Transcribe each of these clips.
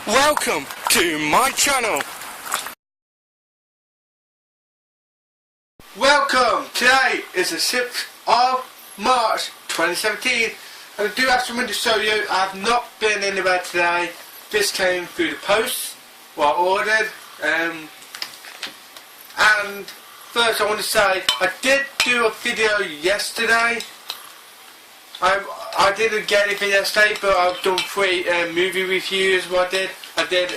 Welcome to my channel. Welcome. Today is the 6th of March 2017 and I do have something to show you. I have not been anywhere today. This came through the post, what I ordered. And first I want to say I did do a video yesterday. I didn't get anything yesterday, but I've done 3 movie reviews. What I did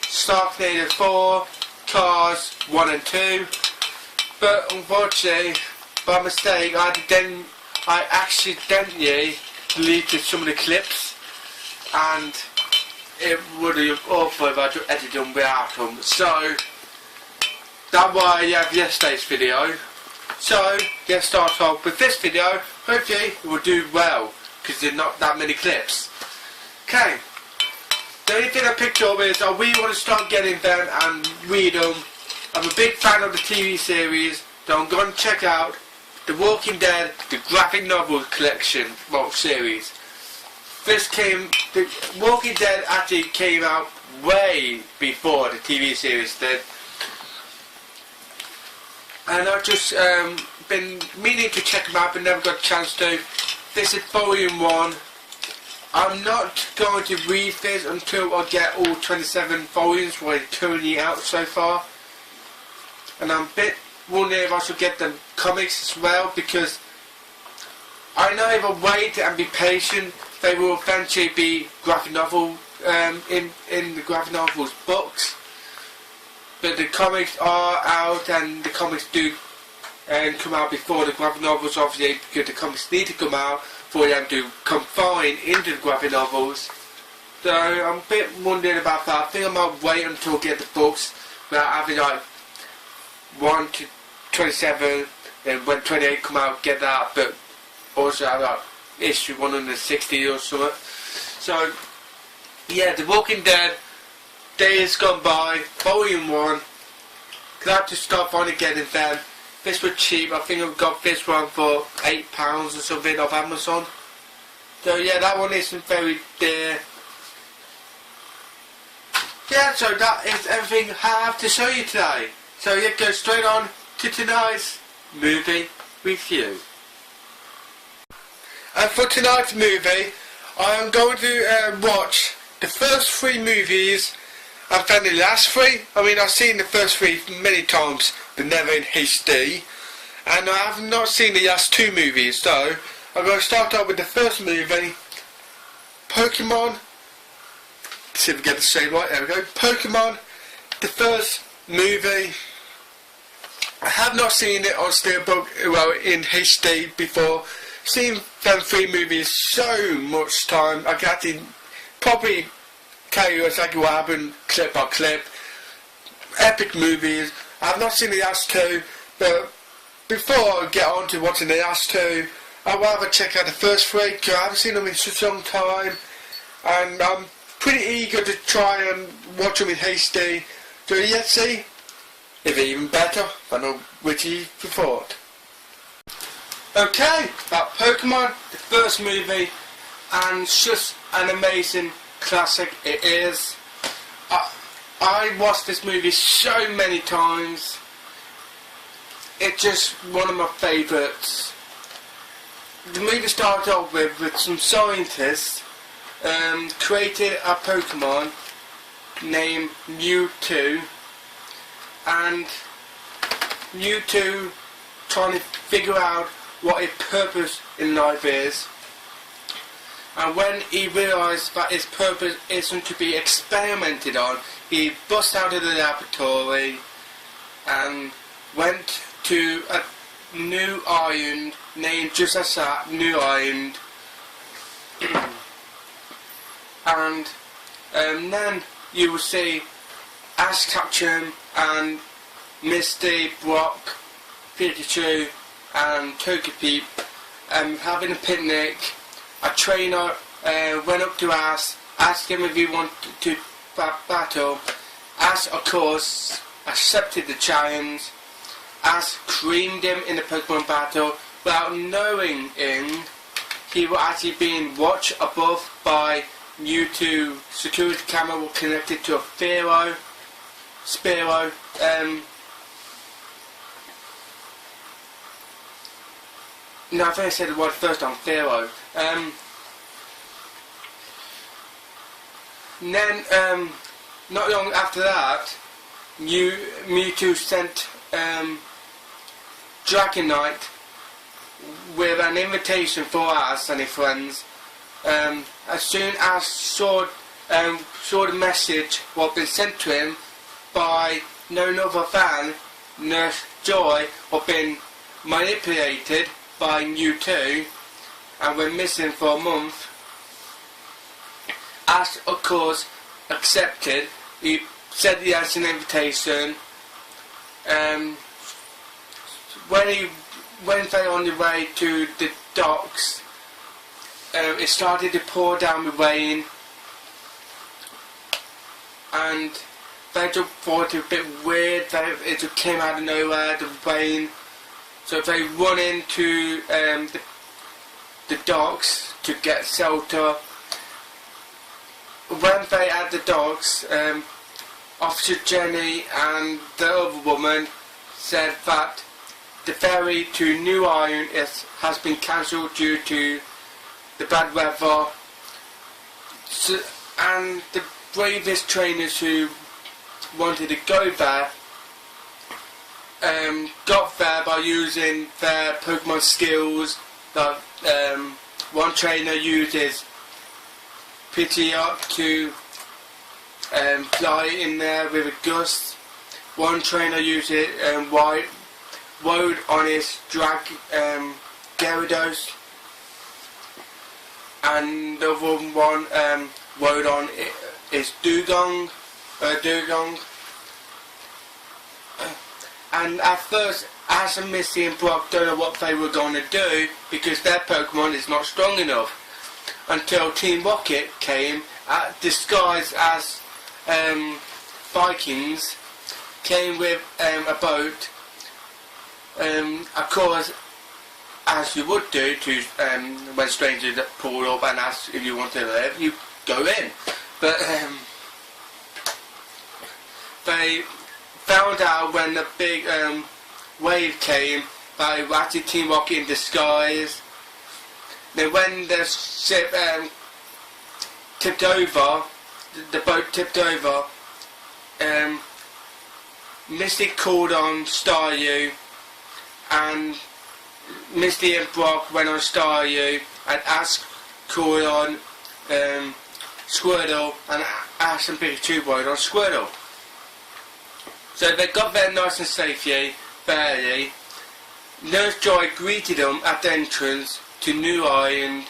Sharknado 4, Cars 1 and 2, but unfortunately, by mistake, I accidentally deleted some of the clips, and it would have been awful if I had edited them without them. So that's why I have yesterday's video. So let's start off with this video. Hopefully it will do well, because there's not that many clips. Okay, the only thing I picked up is I really want to start getting them and read them. I'm a big fan of the TV series, so I'm going to check out The Walking Dead, the graphic novel collection, series. The Walking Dead actually came out way before the TV series did. And I've just been meaning to check them out but never got a chance to. This is volume 1. I'm not going to read this until I get all 27 volumes what are currently out so far. And I'm a bit wondering if I should get the comics as well, because I know if I wait and be patient they will eventually be graphic novel in the graphic novels books. But the comics are out, and the comics do come out before the graphic novels, obviously, because the comics need to come out for them to confine into the graphic novels. So I'm a bit wondering about that. I think I might wait until I get the books without having like 1 to 27, and when 28 come out, get that, but also have like issue 160 or something. So yeah, The Walking Dead, Days Gone By, volume 1. Glad to start finally getting them. This was cheap. I think I've got this one for £8 or something off Amazon. So yeah, that one isn't very dear. Yeah, so that is everything I have to show you today. So yeah, go straight on to tonight's movie review. And for tonight's movie, I am going to watch the first 3 movies. And then the last 3, I mean, I've seen the first 3 many times, but never in HD. And I have not seen the last 2 movies, so I'm going to start off with the first movie, Pokemon. Let's see if we get the same right, there we go. Pokemon, the first movie. I have not seen it on Steelbook, well, in HD before. Seen them 3 movies so much time, I can actually probably tell you exactly what happened clip by clip. Epic movies. I have not seen the last 2, but before I get on to watching the last 2, I'd rather check out the first 3 because I haven't seen them in such a long time, and I'm pretty eager to try and watch them in HD. So let's see if they're even better than originally thought. Okay, about Pokemon, the first movie, and it's just an amazing classic it is. I watched this movie so many times. It's just one of my favourites. The movie started off with some scientists created a Pokemon named Mewtwo, and Mewtwo trying to figure out what his purpose in life is. And when he realised that his purpose isn't to be experimented on, he bust out of the laboratory and went to a new island named just as that, New Island. And then you will see Ash Ketchum and Misty, Brock, Pikachu and Togepi having a picnic. A trainer went up to Ash, asked him if he wanted to battle. Ash, of course, accepted the challenge. Ash creamed him in the Pokemon battle without knowing he was actually being watched above by Mewtwo security camera was connected to a Spearow. No, I think I said the word first time, Pharaoh. And then, not long after that, Mewtwo sent Dragonite with an invitation for us and his friends. As soon as saw the message what been sent to him by none other than Nurse Joy, what been manipulated by Mewtwo and went missing for a month. As of course accepted, he said he has an invitation. When they on the way to the docks, it started to pour down with rain, and they just thought it was a bit weird. It just came out of nowhere, the rain. So they run into the docks to get shelter. When they at the docks, Officer Jenny and the other woman said that the ferry to New Iron has been cancelled due to the bad weather. So, and the bravest trainers who wanted to go there got there by using their Pokemon skills. That one trainer uses Pidgeot to fly in there with a gust. One trainer uses rode on his Gyarados, and the other one rode on his Dugong. And at first, Ash and Misty and Brock don't know what they were going to do because their Pokemon is not strong enough. Until Team Rocket came, disguised as Vikings, came with a boat. Of course, as you would do to when strangers pull up and ask if you want to live, you go in. But they found out when the big wave came that it was actually Team Rocket in disguise. Then when the ship tipped over, the boat tipped over, Misty called on Staryu, and Misty and Brock went on Staryu, and Ash called on Squirtle, and Ash and Pikachu rode on Squirtle. So they got there nice and safely, barely. Nurse Joy greeted them at the entrance to New Iron,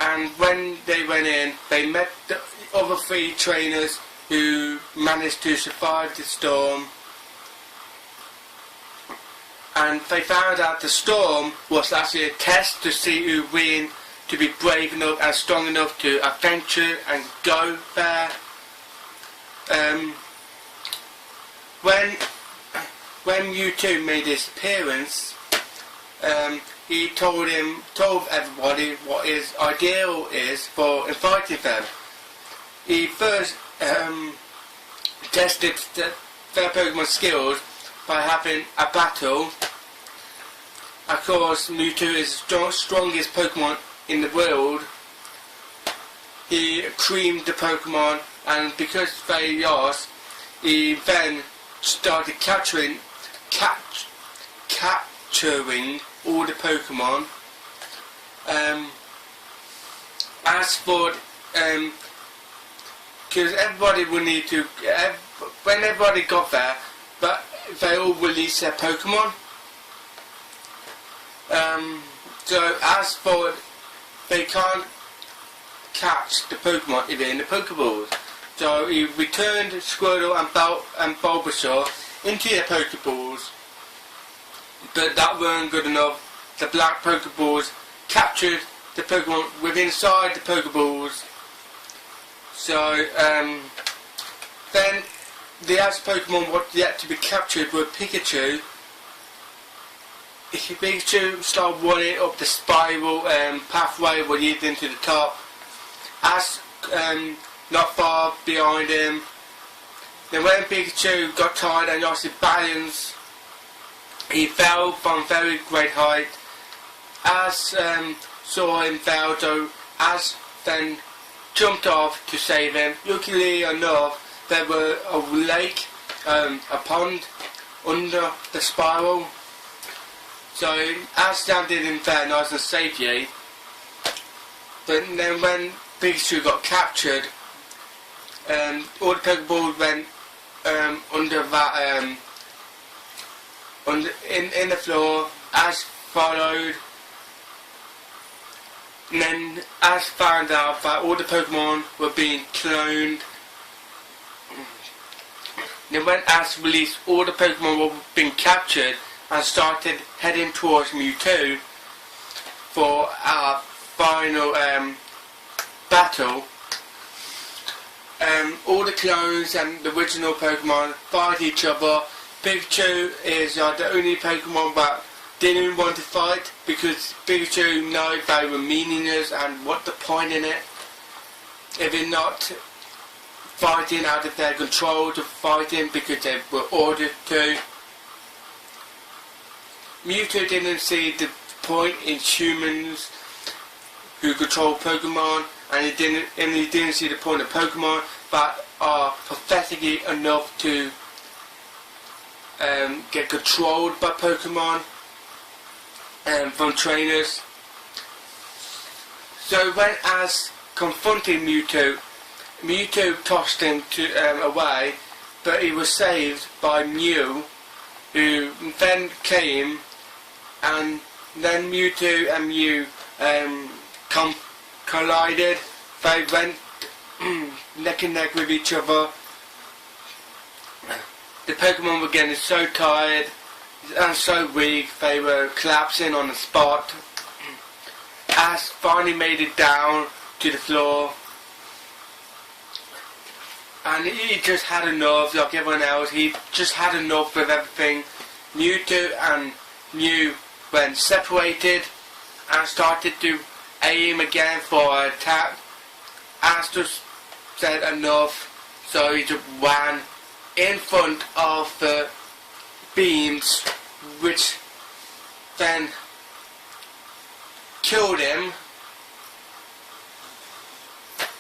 and when they went in, they met the other three trainers who managed to survive the storm, and they found out the storm was actually a test to see who win to be brave enough and strong enough to adventure and go there. When Mewtwo made his appearance, he told everybody what his ideal is for inviting them. He first tested their Pokemon skills by having a battle. Of course, Mewtwo is the strongest Pokemon in the world. He creamed the Pokemon, and because they lost, he then started capturing all the Pokemon. As for because everybody will need to when everybody got there, but they all released their Pokemon. So as for they can't catch the Pokemon if they're in the Pokeballs. So he returned Squirtle and Bulbasaur into their Pokeballs, but that weren't good enough. The black Pokeballs captured the Pokemon within inside the Pokeballs. So then the last Pokemon was yet to be captured were Pikachu. Pikachu started running up the spiral pathway leading to the top, Ash not far behind him. Then when Pikachu got tired and lost his balance, he fell from very great height. Ash saw him fall, so Ash then jumped off to save him. Luckily enough, there was a lake, a pond under the spiral, so Ash landed in there nice and safely. But then when Pikachu got captured, all the Pokeballs went under that, in the floor. Ash followed, and then Ash found out that all the Pokemon were being cloned. Then when Ash released all the Pokemon were being captured and started heading towards Mewtwo for our final battle, all the clones and the original Pokemon fight each other. Pikachu is the only Pokemon that didn't want to fight, because Pikachu knew they were meaningless and what the point in it if they're not fighting out of their control to fighting because they were ordered to. Mewtwo didn't see the point in humans who control Pokemon, and he didn't see the point of Pokemon that are pathetically enough to get controlled by Pokemon from trainers. So when Ash confronted Mewtwo, Mewtwo tossed him away, but he was saved by Mew, who then came, and then Mewtwo and Mew collided. They went neck and neck with each other. The Pokemon were getting so tired and so weak, they were collapsing on the spot. Ash finally made it down to the floor, and he just had enough, like everyone else. He just had enough with everything. Mewtwo and Mew went separated and started to aim again for an attack. Ash just said enough, so he just ran in front of the beams, which then killed him.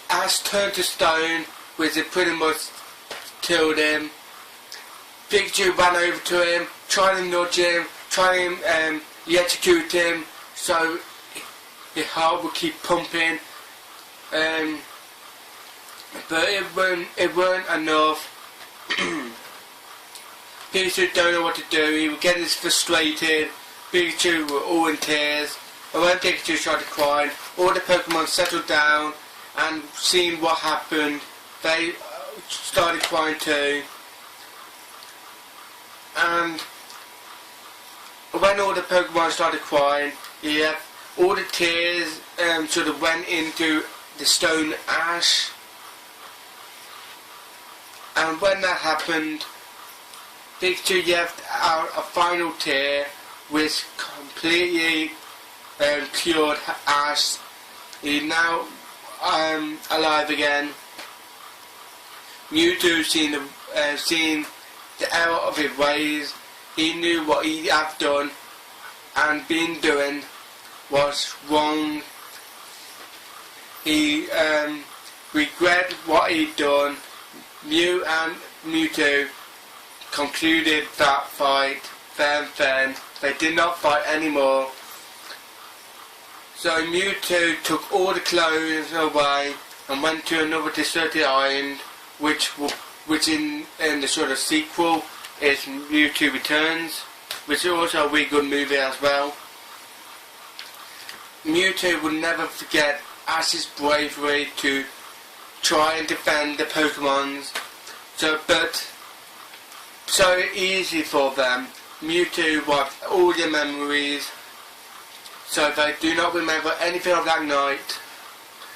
Ash turned to stone, which it pretty much killed him. Pikachu ran over to him, trying to nudge him, trying to electrocute him, so his heart would keep pumping. But it weren't enough. Pikachu don't know what to do. He was getting frustrated. Pikachu were all in tears. And when Pikachu started crying, all the Pokemon settled down and seeing what happened, they started crying too. And when all the Pokemon started crying, all the tears sort of went into the stone Ash. And when that happened, Pikachu left out a final tear, which completely cured Ash. He's now alive again. Mewtwo seen the error of his ways. He knew what he had done and been doing was wrong. He regret what he'd done. Mew and Mewtwo concluded that fight. Then they did not fight anymore. So Mewtwo took all the clones away and went to another deserted island, which in the sort of sequel is Mewtwo Returns, which is also a really good movie as well. Mewtwo will never forget Ash's bravery to try and defend the Pokemons, but so easy for them. Mewtwo wiped all their memories, so they do not remember anything of that night.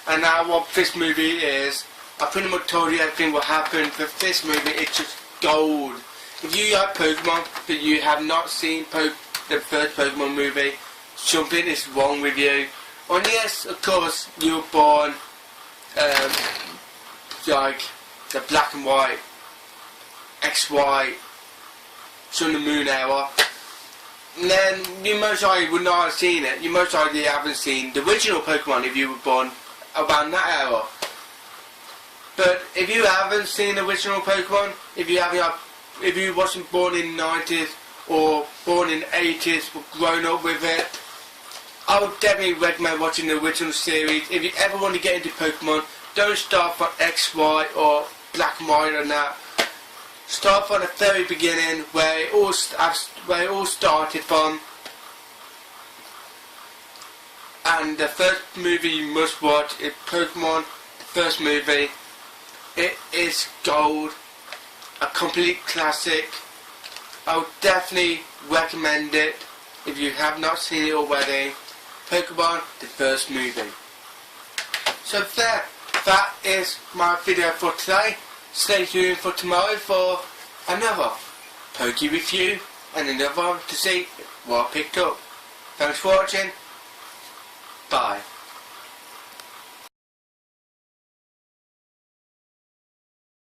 And now what this movie is, I pretty much told you everything what happened, but this movie is just gold. If you like Pokemon but you have not seen the first Pokemon movie, something is wrong with you. Unless, of course, you were born like the black and white, XY, Sun and Moon era, then you most likely would not have seen it. You most likely haven't seen the original Pokemon if you were born around that era. But if you haven't seen the original Pokemon, if you wasn't born in the 90s or born in the 80s or grown up with it, I would definitely recommend watching the original series. If you ever want to get into Pokemon, don't start from XY or Black and White or that. Start from the very beginning where it all started from. And the first movie you must watch is Pokemon, the first movie. It is gold, a complete classic. I would definitely recommend it if you have not seen it already. Pokemon, the first movie. So that is my video for today. Stay tuned for tomorrow for another Poke review and another one to see what I picked up. Thanks for watching. Bye.